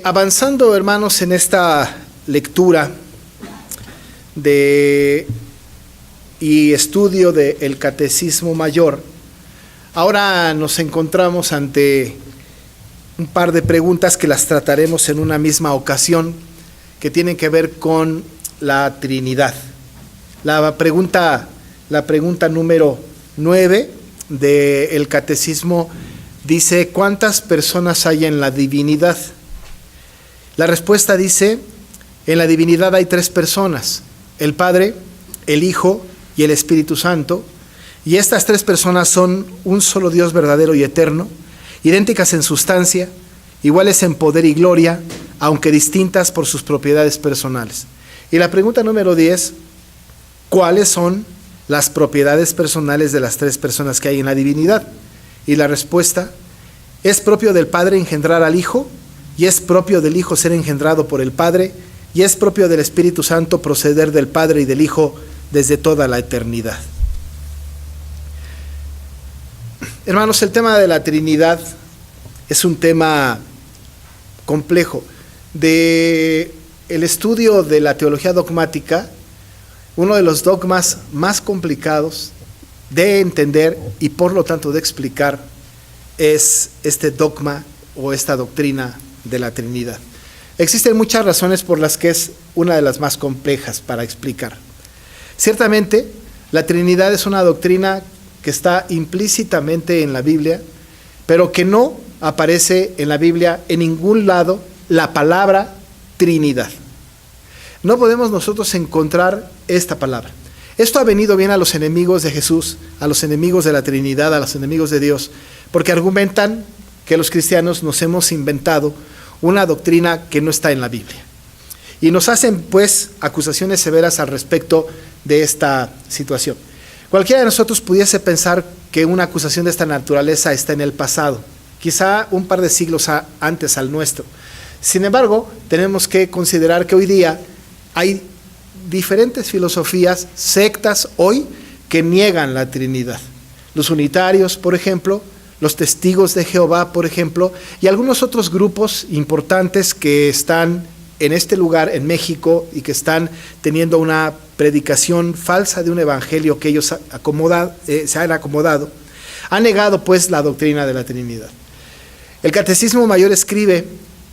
Avanzando, hermanos, en esta lectura y estudio del Catecismo Mayor, ahora nos encontramos ante un par de preguntas que las trataremos en una misma ocasión, que tienen que ver con la Trinidad. La pregunta número 9 del Catecismo dice: ¿cuántas personas hay en la divinidad? La respuesta dice: en la divinidad hay 3 personas, el Padre, el Hijo y el Espíritu Santo, y estas 3 personas son un solo Dios verdadero y eterno, idénticas en sustancia, iguales en poder y gloria, aunque distintas por sus propiedades personales. Y la pregunta número 10, ¿cuáles son las propiedades personales de las 3 personas que hay en la divinidad? Y la respuesta: es propio del Padre engendrar al Hijo, y es propio del Hijo ser engendrado por el Padre, y es propio del Espíritu Santo proceder del Padre y del Hijo desde toda la eternidad. Hermanos, el tema de la Trinidad es un tema complejo. De el estudio de la teología dogmática, uno de los dogmas más complicados de entender y por lo tanto de explicar es este dogma o esta doctrina de la Trinidad. Existen muchas razones por las que es una de las más complejas para explicar. Ciertamente, la Trinidad es una doctrina que está implícitamente en la Biblia, pero que no aparece en la Biblia en ningún lado la palabra Trinidad. No podemos nosotros encontrar esta palabra. Esto ha venido bien a los enemigos de Jesús, a los enemigos de la Trinidad, a los enemigos de Dios, porque argumentan que los cristianos nos hemos inventado una doctrina que no está en la Biblia. Y nos hacen, pues, acusaciones severas al respecto de esta situación. Cualquiera de nosotros pudiese pensar que una acusación de esta naturaleza está en el pasado, quizá un par de siglos antes al nuestro. Sin embargo, tenemos que considerar que hoy día hay diferentes filosofías, sectas hoy, que niegan la Trinidad. Los unitarios, por ejemplo, los testigos de Jehová, por ejemplo, y algunos otros grupos importantes que están en este lugar, en México, y que están teniendo una predicación falsa de un evangelio que ellos se han acomodado, han negado pues la doctrina de la Trinidad. El Catecismo Mayor escribe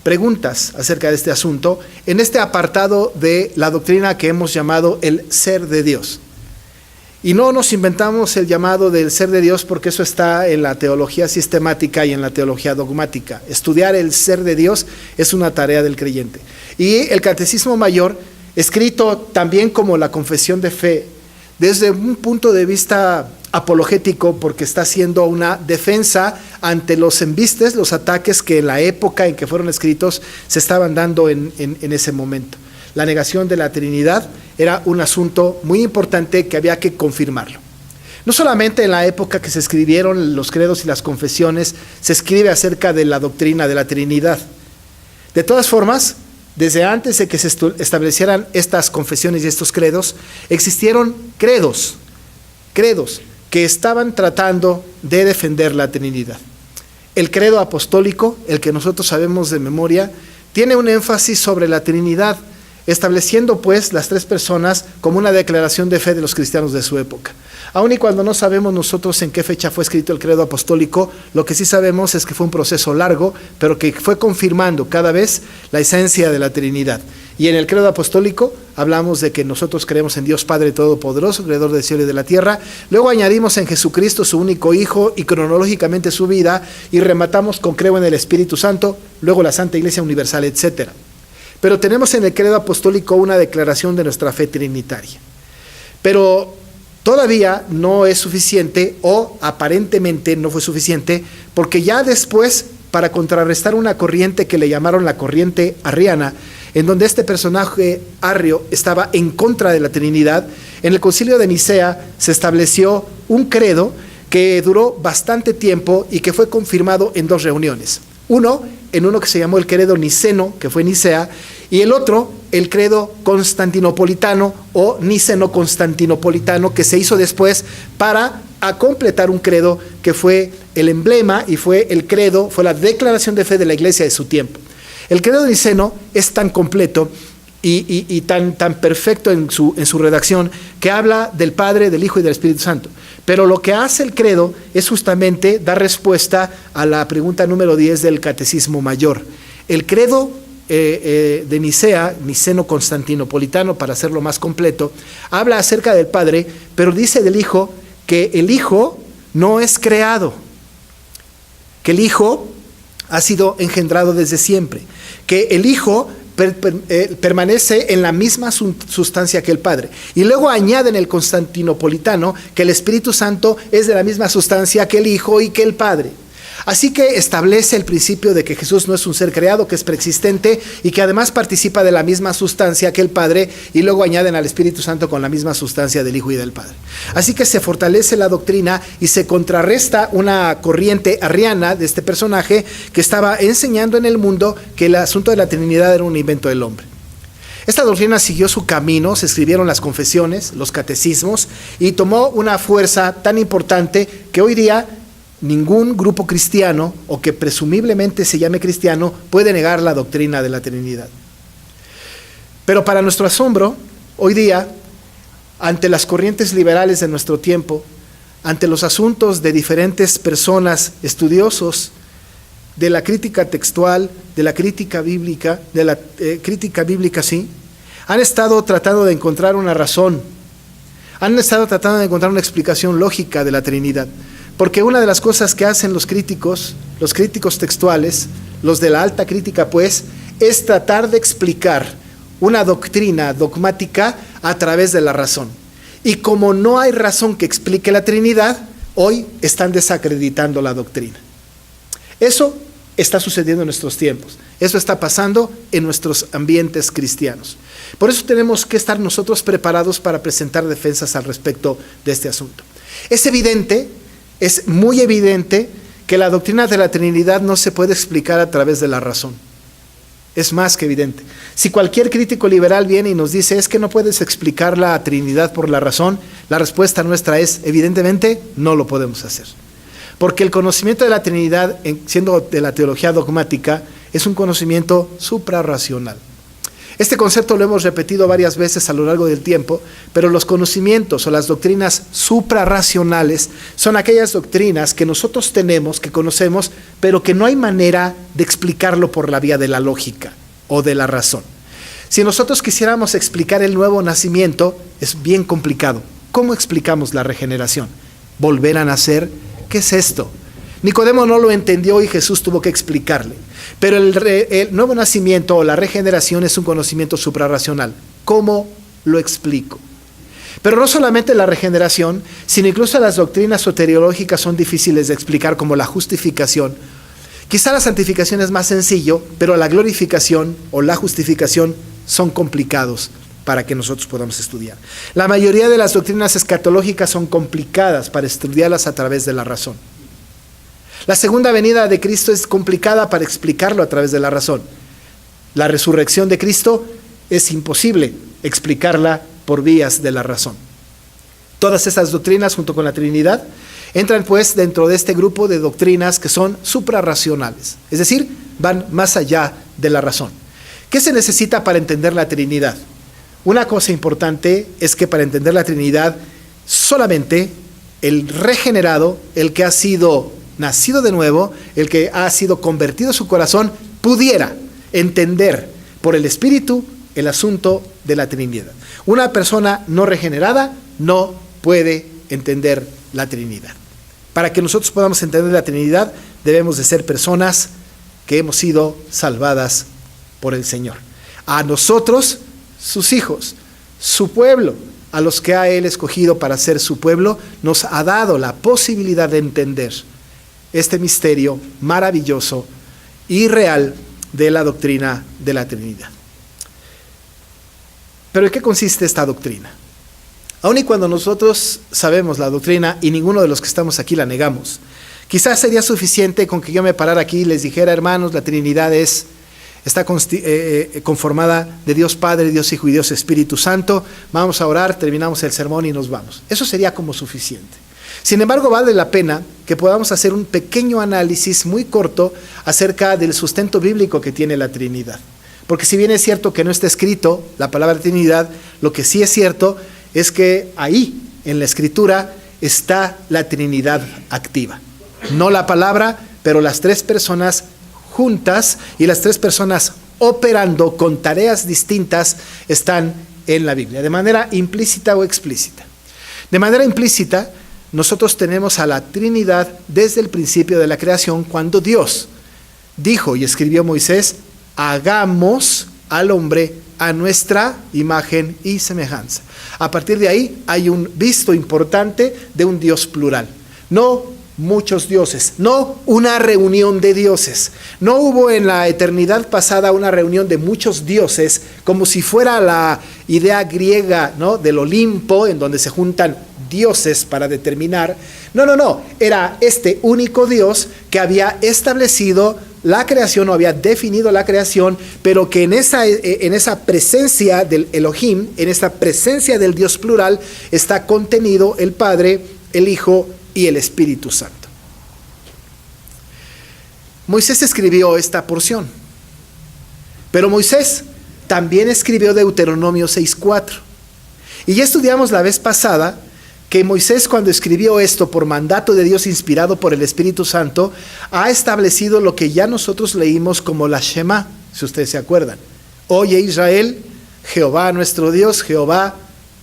preguntas acerca de este asunto en este apartado de la doctrina que hemos llamado el ser de Dios. Y no nos inventamos el llamado del ser de Dios porque eso está en la teología sistemática y en la teología dogmática. Estudiar el ser de Dios es una tarea del creyente. Y el Catecismo Mayor, escrito también como la confesión de fe, desde un punto de vista apologético, porque está haciendo una defensa ante los embistes, los ataques que en la época en que fueron escritos se estaban dando en ese momento. La negación de la Trinidad era un asunto muy importante que había que confirmarlo. No solamente en la época que se escribieron los credos y las confesiones se escribe acerca de la doctrina de la Trinidad. De todas formas, desde antes de que se establecieran estas confesiones y estos credos, existieron credos que estaban tratando de defender la Trinidad. El credo apostólico, el que nosotros sabemos de memoria, tiene un énfasis sobre la Trinidad, estableciendo pues las 3 personas como una declaración de fe de los cristianos de su época. Aun y cuando no sabemos nosotros en qué fecha fue escrito el credo apostólico, lo que sí sabemos es que fue un proceso largo, pero que fue confirmando cada vez la esencia de la Trinidad. Y en el credo apostólico hablamos de que nosotros creemos en Dios Padre Todopoderoso, Creador del cielo y de la tierra. Luego añadimos en Jesucristo, su único Hijo, y cronológicamente su vida, y rematamos con creo en el Espíritu Santo, luego la Santa Iglesia Universal, etc. Pero tenemos en el credo apostólico una declaración de nuestra fe trinitaria. Pero todavía no es suficiente, o aparentemente no fue suficiente, porque ya después, para contrarrestar una corriente que le llamaron la corriente arriana, en donde este personaje arrio estaba en contra de la Trinidad, en el Concilio de Nicea se estableció un credo que duró bastante tiempo y que fue confirmado en 2 reuniones. En uno que se llamó el credo niceno, que fue Nicea, y el otro, el credo constantinopolitano o niceno-constantinopolitano, que se hizo después para completar un credo que fue el emblema y fue el credo, fue la declaración de fe de la iglesia de su tiempo. El credo niceno es tan completo y tan perfecto en su redacción, que habla del Padre, del Hijo y del Espíritu Santo. Pero lo que hace el credo es justamente dar respuesta a la pregunta número 10 del Catecismo Mayor. El credo de Nicea, niceno-constantinopolitano, para hacerlo más completo, habla acerca del Padre, pero dice del Hijo que el Hijo no es creado, que el Hijo ha sido engendrado desde siempre, que el Hijo permanece en la misma sustancia que el Padre. Y luego añade en el constantinopolitano que el Espíritu Santo es de la misma sustancia que el Hijo y que el Padre. Así que establece el principio de que Jesús no es un ser creado, que es preexistente y que además participa de la misma sustancia que el Padre, y luego añaden al Espíritu Santo con la misma sustancia del Hijo y del Padre. Así que se fortalece la doctrina y se contrarresta una corriente arriana de este personaje que estaba enseñando en el mundo que el asunto de la Trinidad era un invento del hombre. Esta doctrina siguió su camino, se escribieron las confesiones, los catecismos, y tomó una fuerza tan importante que hoy día ningún grupo cristiano, o que presumiblemente se llame cristiano, puede negar la doctrina de la Trinidad. Pero para nuestro asombro, hoy día, ante las corrientes liberales de nuestro tiempo, ante los asuntos de diferentes personas, estudiosos de la crítica textual, de la crítica bíblica, sí, han estado tratando de encontrar una razón, han estado tratando de encontrar una explicación lógica de la Trinidad. Porque una de las cosas que hacen los críticos textuales, los de la alta crítica pues, es tratar de explicar una doctrina dogmática a través de la razón. Y como no hay razón que explique la Trinidad, hoy están desacreditando la doctrina. Eso está sucediendo en nuestros tiempos. Eso está pasando en nuestros ambientes cristianos. Por eso tenemos que estar nosotros preparados para presentar defensas al respecto de este asunto. Es muy evidente que la doctrina de la Trinidad no se puede explicar a través de la razón. Es más que evidente. Si cualquier crítico liberal viene y nos dice, es que no puedes explicar la Trinidad por la razón, la respuesta nuestra es, evidentemente, no lo podemos hacer. Porque el conocimiento de la Trinidad, siendo de la teología dogmática, es un conocimiento suprarracional. Este concepto lo hemos repetido varias veces a lo largo del tiempo, pero los conocimientos o las doctrinas suprarracionales son aquellas doctrinas que nosotros tenemos, que conocemos, pero que no hay manera de explicarlo por la vía de la lógica o de la razón. Si nosotros quisiéramos explicar el nuevo nacimiento, es bien complicado. ¿Cómo explicamos la regeneración? ¿Volver a nacer? ¿Qué es esto? Nicodemo no lo entendió y Jesús tuvo que explicarle. Pero el nuevo nacimiento o la regeneración es un conocimiento suprarracional. ¿Cómo lo explico? Pero no solamente la regeneración, sino incluso las doctrinas soteriológicas son difíciles de explicar, como la justificación. Quizá la santificación es más sencillo, pero la glorificación o la justificación son complicados para que nosotros podamos estudiar. La mayoría de las doctrinas escatológicas son complicadas para estudiarlas a través de la razón. La segunda venida de Cristo es complicada para explicarlo a través de la razón. La resurrección de Cristo es imposible explicarla por vías de la razón. Todas esas doctrinas, junto con la Trinidad, entran pues dentro de este grupo de doctrinas que son suprarracionales, es decir, van más allá de la razón. ¿Qué se necesita para entender la Trinidad? Una cosa importante es que para entender la Trinidad, solamente el regenerado, el que ha sido nacido de nuevo, el que ha sido convertido su corazón, pudiera entender por el Espíritu el asunto de la Trinidad. Una persona no regenerada no puede entender la Trinidad. Para que nosotros podamos entender la Trinidad, debemos de ser personas que hemos sido salvadas por el Señor. A nosotros, sus hijos, su pueblo, a los que ha Él escogido para ser su pueblo, nos ha dado la posibilidad de entender este misterio maravilloso y real de la doctrina de la Trinidad. ¿Pero en qué consiste esta doctrina? Aun y cuando nosotros sabemos la doctrina y ninguno de los que estamos aquí la negamos, quizás sería suficiente con que yo me parara aquí y les dijera, hermanos, la Trinidad está conformada de Dios Padre, Dios Hijo y Dios Espíritu Santo. Vamos a orar, terminamos el sermón y nos vamos. Eso sería como suficiente. Sin embargo, vale la pena que podamos hacer un pequeño análisis muy corto acerca del sustento bíblico que tiene la Trinidad. Porque si bien es cierto que no está escrito la palabra Trinidad, lo que sí es cierto es que ahí, en la Escritura, está la Trinidad activa. No la palabra, pero las tres personas juntas y las tres personas operando con tareas distintas están en la Biblia, de manera implícita o explícita. De manera implícita, nosotros tenemos a la Trinidad desde el principio de la creación, cuando Dios dijo y escribió Moisés: hagamos al hombre a nuestra imagen y semejanza. A partir de ahí hay un visto importante de un Dios plural. No muchos dioses, no una reunión de dioses. No hubo en la eternidad pasada una reunión de muchos dioses, como si fuera la idea griega, ¿no?, del Olimpo, en donde se juntan dioses para determinar. No. Era este único Dios que había establecido la creación, o había definido la creación, pero que en esa presencia del Elohim, en esa presencia del Dios plural, está contenido el Padre, el Hijo y el Espíritu Santo. Moisés escribió esta porción, pero Moisés también escribió Deuteronomio 6:4. Y ya estudiamos la vez pasada que Moisés, cuando escribió esto por mandato de Dios inspirado por el Espíritu Santo, ha establecido lo que ya nosotros leímos como la Shema, si ustedes se acuerdan. Oye Israel, Jehová nuestro Dios, Jehová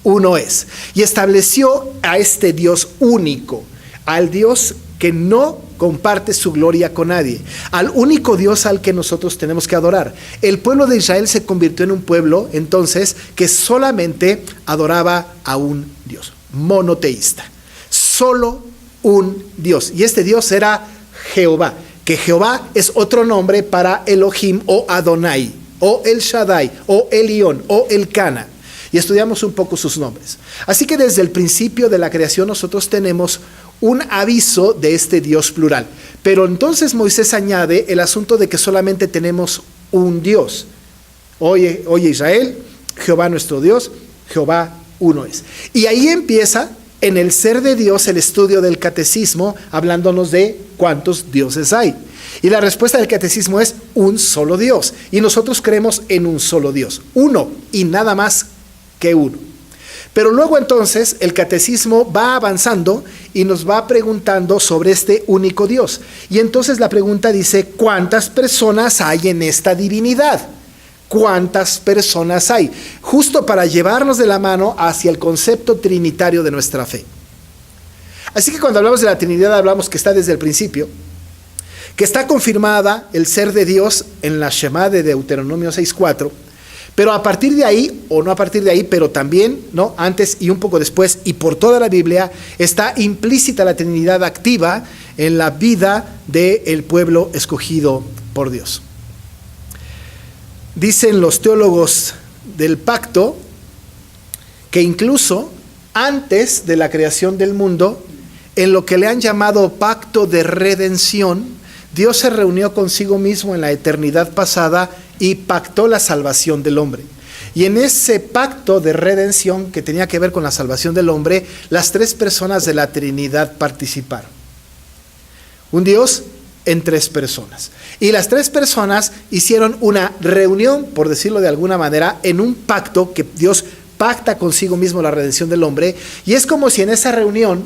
uno es. Y estableció a este Dios único, al Dios que no comparte su gloria con nadie, al único Dios al que nosotros tenemos que adorar. El pueblo de Israel se convirtió en un pueblo entonces que solamente adoraba a un Dios monoteísta, solo un Dios, y este Dios era Jehová, que Jehová es otro nombre para Elohim o Adonai, o El Shaddai, o Elión, o Elcana, y estudiamos un poco sus nombres. Así que desde el principio de la creación nosotros tenemos un aviso de este Dios plural, pero entonces Moisés añade el asunto de que solamente tenemos un Dios. Oye Israel, Jehová nuestro Dios, Jehová uno es. Y ahí empieza, en el ser de Dios, el estudio del catecismo, hablándonos de cuántos dioses hay. Y la respuesta del catecismo es un solo Dios. Y nosotros creemos en un solo Dios, uno y nada más que uno. Pero luego entonces el catecismo va avanzando y nos va preguntando sobre este único Dios. Y entonces la pregunta dice: ¿cuántas personas hay en esta divinidad? ¿Cuántas personas hay? Justo para llevarnos de la mano hacia el concepto trinitario de nuestra fe. Así que cuando hablamos de la Trinidad, hablamos que está desde el principio, que está confirmada el ser de Dios en la Shema de Deuteronomio 6:4, pero a partir de ahí, o no a partir de ahí, pero también, ¿no?, antes y un poco después, y por toda la Biblia, está implícita la Trinidad activa en la vida del pueblo escogido por Dios. Dicen los teólogos del pacto que incluso antes de la creación del mundo, en lo que le han llamado pacto de redención, Dios se reunió consigo mismo en la eternidad pasada y pactó la salvación del hombre. Y en ese pacto de redención que tenía que ver con la salvación del hombre, las tres personas de la Trinidad participaron. Un Dios en tres personas. Y las tres personas hicieron una reunión, por decirlo de alguna manera, en un pacto que Dios pacta consigo mismo la redención del hombre. Y es como si en esa reunión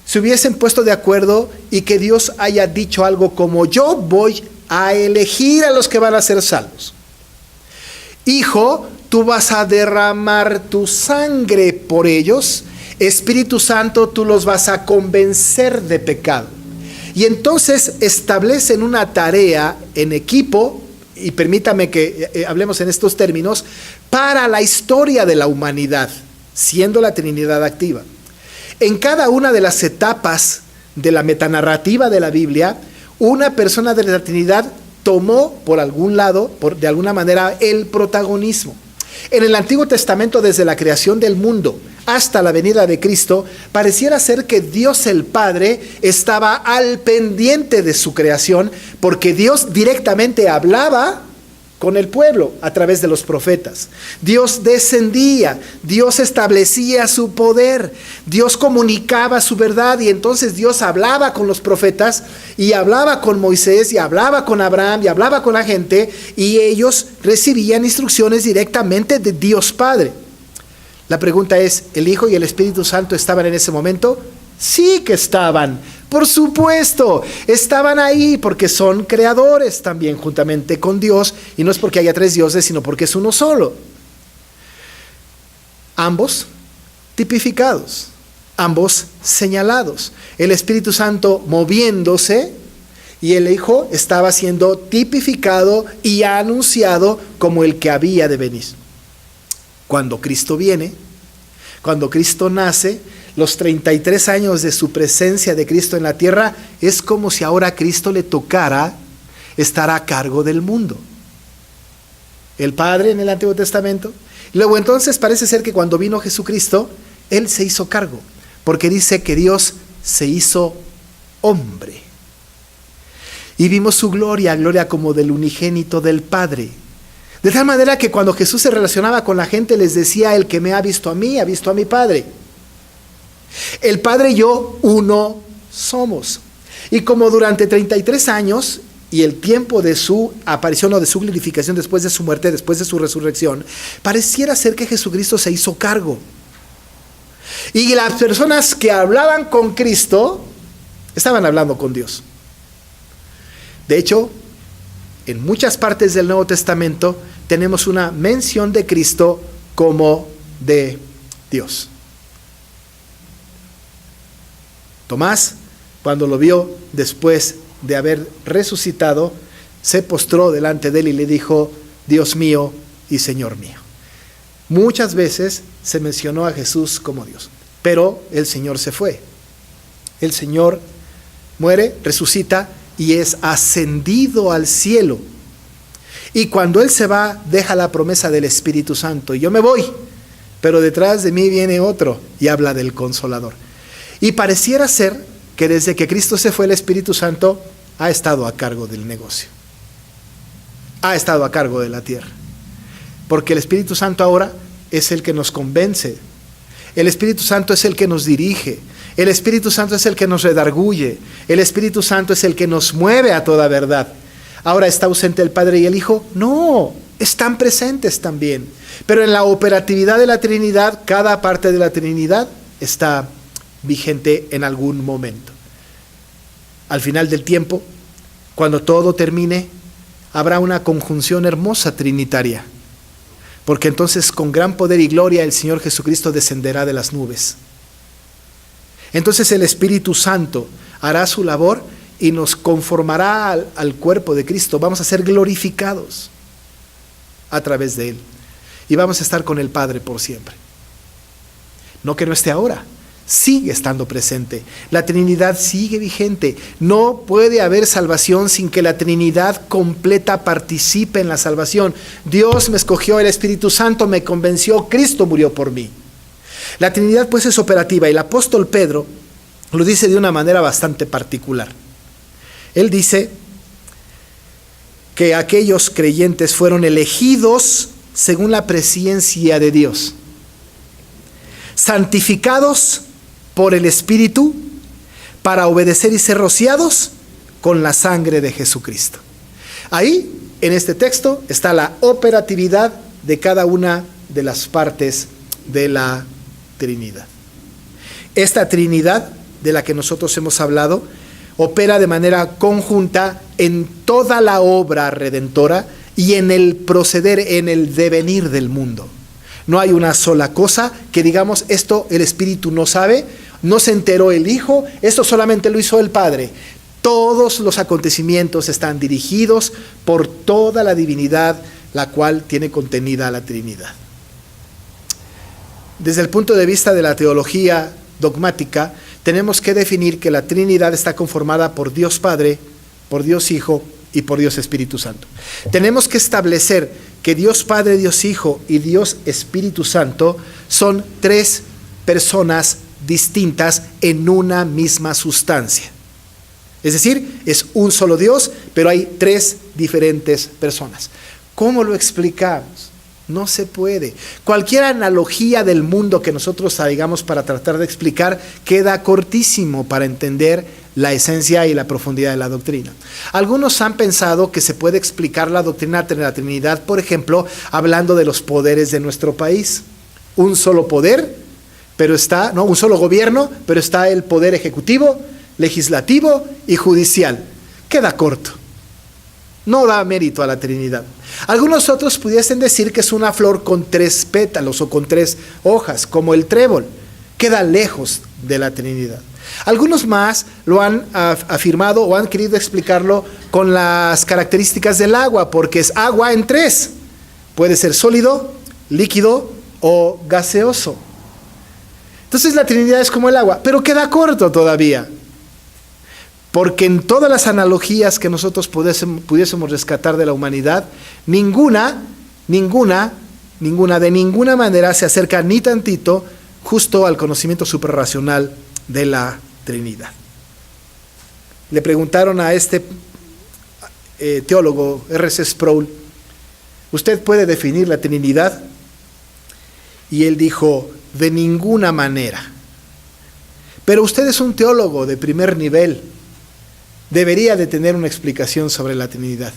se hubiesen puesto de acuerdo y que Dios haya dicho algo como: yo voy a elegir a los que van a ser salvos. Hijo, tú vas a derramar tu sangre por ellos. Espíritu Santo, tú los vas a convencer de pecado. Y entonces establecen una tarea en equipo, y permítame que hablemos en estos términos, para la historia de la humanidad, siendo la Trinidad activa. En cada una de las etapas de la metanarrativa de la Biblia, una persona de la Trinidad tomó por algún lado, de alguna manera, el protagonismo. En el Antiguo Testamento, desde la creación del mundo hasta la venida de Cristo, pareciera ser que Dios el Padre estaba al pendiente de su creación, porque Dios directamente hablaba con el pueblo a través de los profetas. Dios descendía, Dios establecía su poder, Dios comunicaba su verdad, y entonces Dios hablaba con los profetas y hablaba con Moisés y hablaba con Abraham y hablaba con la gente, y ellos recibían instrucciones directamente de Dios Padre. La pregunta es, ¿el Hijo y el Espíritu Santo estaban en ese momento? Sí que estaban, por supuesto, estaban ahí porque son creadores también juntamente con Dios, y no es porque haya tres dioses, sino porque es uno solo. Ambos tipificados, ambos señalados, el Espíritu Santo moviéndose y el Hijo estaba siendo tipificado y anunciado como el que había de venir. Cuando Cristo viene, cuando Cristo nace, los 33 años de su presencia de Cristo en la tierra, es como si ahora a Cristo le tocara estar a cargo del mundo. El Padre en el Antiguo Testamento. Y luego entonces parece ser que cuando vino Jesucristo, Él se hizo cargo, porque dice que Dios se hizo hombre. Y vimos su gloria, gloria como del unigénito del Padre. De tal manera que cuando Jesús se relacionaba con la gente, les decía: el que me ha visto a mí, ha visto a mi Padre. El Padre y yo uno somos. Y como durante 33 años y el tiempo de su aparición o de su glorificación, después de su muerte, después de su resurrección, pareciera ser que Jesucristo se hizo cargo. Y las personas que hablaban con Cristo estaban hablando con Dios. De hecho, en muchas partes del Nuevo Testamento tenemos una mención de Cristo como de Dios. Tomás, cuando lo vio después de haber resucitado, se postró delante de él y le dijo: Dios mío y Señor mío. Muchas veces se mencionó a Jesús como Dios, pero el Señor se fue. El Señor muere, resucita y es ascendido al cielo. Y cuando Él se va, deja la promesa del Espíritu Santo. Y yo me voy, pero detrás de mí viene otro, y habla del Consolador. Y pareciera ser que desde que Cristo se fue, el Espíritu Santo ha estado a cargo del negocio. Ha estado a cargo de la tierra. Porque el Espíritu Santo ahora es el que nos convence. El Espíritu Santo es el que nos dirige. El Espíritu Santo es el que nos redarguye. El Espíritu Santo es el que nos mueve a toda verdad. ¿Ahora está ausente el Padre y el Hijo? No, están presentes también. Pero en la operatividad de la Trinidad, cada parte de la Trinidad está vigente en algún momento. Al final del tiempo, cuando todo termine, habrá una conjunción hermosa trinitaria, porque entonces con gran poder y gloria el Señor Jesucristo descenderá de las nubes. Entonces el Espíritu Santo hará su labor y nos conformará al cuerpo de Cristo. Vamos a ser glorificados a través de Él y vamos a estar con el Padre por siempre. No que no esté ahora, sigue estando presente. La Trinidad sigue vigente. No puede haber salvación sin que la Trinidad completa participe en la salvación. Dios me escogió, el Espíritu Santo me convenció, Cristo murió por mí. La Trinidad pues es operativa, y el apóstol Pedro lo dice de una manera bastante particular. Él dice que aquellos creyentes fueron elegidos según la presciencia de Dios, santificados por el Espíritu para obedecer y ser rociados con la sangre de Jesucristo. Ahí, en este texto, está la operatividad de cada una de las partes de la Trinidad. Esta Trinidad de la que nosotros hemos hablado opera de manera conjunta en toda la obra redentora y en el proceder, en el devenir del mundo. No hay una sola cosa que digamos, esto el Espíritu no sabe, no se enteró el Hijo, esto solamente lo hizo el Padre. Todos los acontecimientos están dirigidos por toda la divinidad, la cual tiene contenida la Trinidad. Desde el punto de vista de la teología dogmática, tenemos que definir que la Trinidad está conformada por Dios Padre, por Dios Hijo y por Dios Espíritu Santo. Tenemos que establecer que Dios Padre, Dios Hijo y Dios Espíritu Santo son tres personas distintas en una misma sustancia. Es decir, es un solo Dios, pero hay tres diferentes personas. ¿Cómo lo explicamos? No se puede. Cualquier analogía del mundo que nosotros traigamos para tratar de explicar queda cortísimo para entender la esencia y la profundidad de la doctrina. Algunos han pensado que se puede explicar la doctrina de la Trinidad, por ejemplo, hablando de los poderes de nuestro país. Un solo poder, pero está, no, un solo gobierno, pero está el poder ejecutivo, legislativo y judicial. Queda corto. No da mérito a la Trinidad. Algunos otros pudiesen decir que es una flor con 3 pétalos o con 3 hojas, como el trébol. Queda lejos de la Trinidad. Algunos más lo han afirmado o han querido explicarlo con las características del agua, porque es agua en 3. Puede ser sólido, líquido o gaseoso. Entonces la Trinidad es como el agua, pero queda corto todavía. Porque en todas las analogías que nosotros pudiésemos rescatar de la humanidad, ninguna de ninguna manera se acerca ni tantito justo al conocimiento suprarracional de la Trinidad. Le preguntaron a este teólogo, R.C. Sproul, ¿usted puede definir la Trinidad? Y él dijo, de ninguna manera. Pero usted es un teólogo de primer nivel, debería de tener una explicación sobre la Trinidad.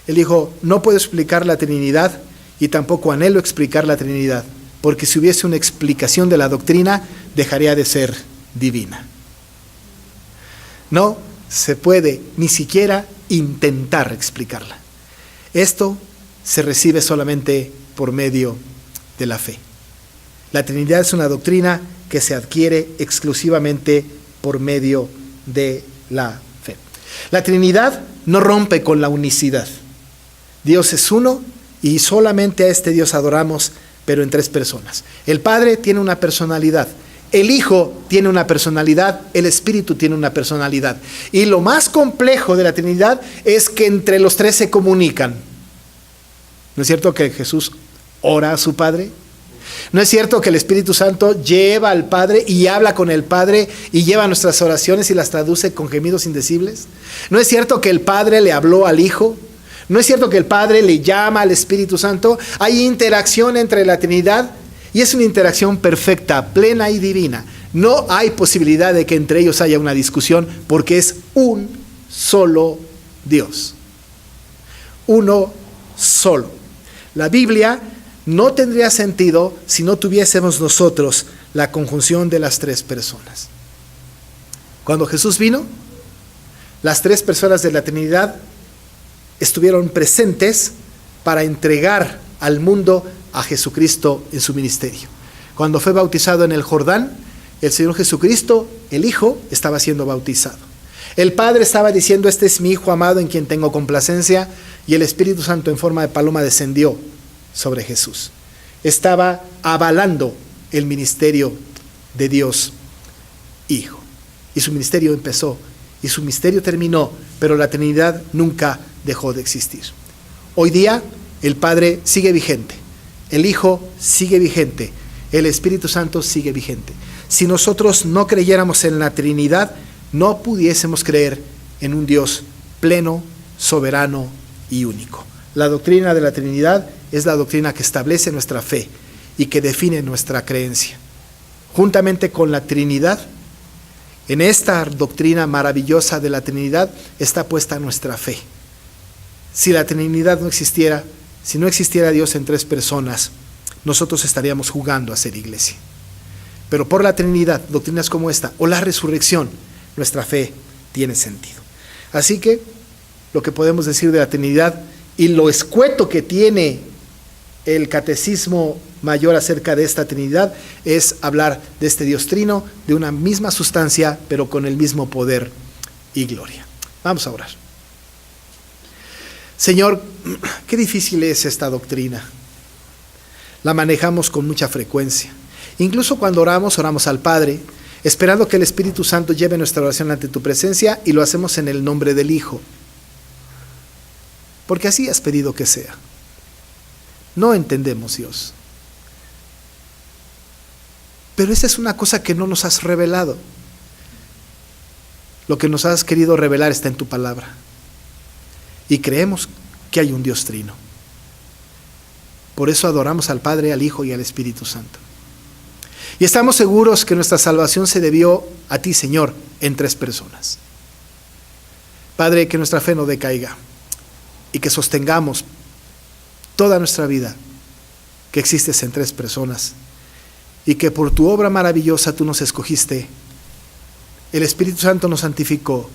Él dijo, no puedo explicar la Trinidad y tampoco anhelo explicar la Trinidad, porque si hubiese una explicación de la doctrina, dejaría de ser divina. No se puede ni siquiera intentar explicarla. Esto se recibe solamente por medio de la fe. La Trinidad es una doctrina que se adquiere exclusivamente por medio de la fe. La Trinidad no rompe con la unicidad. Dios es uno y solamente a este Dios adoramos, pero en 3 personas. El Padre tiene una personalidad, el Hijo tiene una personalidad, el Espíritu tiene una personalidad. Y lo más complejo de la Trinidad es que entre los 3 se comunican. ¿No es cierto que Jesús ora a su Padre? ¿No es cierto que el Espíritu Santo lleva al Padre y habla con el Padre y lleva nuestras oraciones y las traduce con gemidos indecibles? ¿No es cierto que el Padre le habló al Hijo? ¿No es cierto que el Padre le llama al Espíritu Santo? Hay interacción entre la Trinidad y es una interacción perfecta, plena y divina. No hay posibilidad de que entre ellos haya una discusión porque es un solo Dios. Uno solo. La Biblia no tendría sentido si no tuviésemos nosotros la conjunción de las 3 personas. Cuando Jesús vino, las 3 personas de la Trinidad estuvieron presentes para entregar al mundo a Jesucristo en su ministerio. Cuando fue bautizado en el Jordán, el Señor Jesucristo, el Hijo, estaba siendo bautizado. El Padre estaba diciendo, este es mi Hijo amado en quien tengo complacencia, y el Espíritu Santo en forma de paloma descendió sobre Jesús. Estaba avalando el ministerio de Dios Hijo. Y su ministerio empezó, y su ministerio terminó, pero la Trinidad nunca dejó de existir. Hoy día el Padre sigue vigente, el Hijo sigue vigente, el Espíritu Santo sigue vigente. Si nosotros no creyéramos en la Trinidad, no pudiésemos creer en un Dios pleno, soberano y único. La doctrina de la Trinidad es la doctrina que establece nuestra fe y que define nuestra creencia. Juntamente con la Trinidad, en esta doctrina maravillosa de la Trinidad está puesta nuestra fe. Si la Trinidad no existiera, si no existiera Dios en 3 personas, nosotros estaríamos jugando a ser iglesia. Pero por la Trinidad, doctrinas como esta, o la resurrección, nuestra fe tiene sentido. Así que lo que podemos decir de la Trinidad y lo escueto que tiene el catecismo mayor acerca de esta Trinidad es hablar de este Dios trino, de una misma sustancia, pero con el mismo poder y gloria. Vamos a orar. Señor, qué difícil es esta doctrina. La manejamos con mucha frecuencia. Incluso cuando oramos, oramos al Padre, esperando que el Espíritu Santo lleve nuestra oración ante tu presencia, y lo hacemos en el nombre del Hijo. Porque así has pedido que sea. No entendemos, Dios. Pero esta es una cosa que no nos has revelado. Lo que nos has querido revelar está en tu palabra. Y creemos que hay un Dios trino. Por eso adoramos al Padre, al Hijo y al Espíritu Santo. Y estamos seguros que nuestra salvación se debió a ti, Señor, en 3 personas. Padre, que nuestra fe no decaiga y que sostengamos toda nuestra vida que existes en 3 personas y que por tu obra maravillosa tú nos escogiste, el Espíritu Santo nos santificó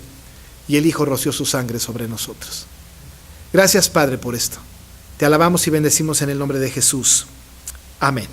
y el Hijo roció su sangre sobre nosotros. Gracias, Padre, por esto. Te alabamos y bendecimos en el nombre de Jesús. Amén.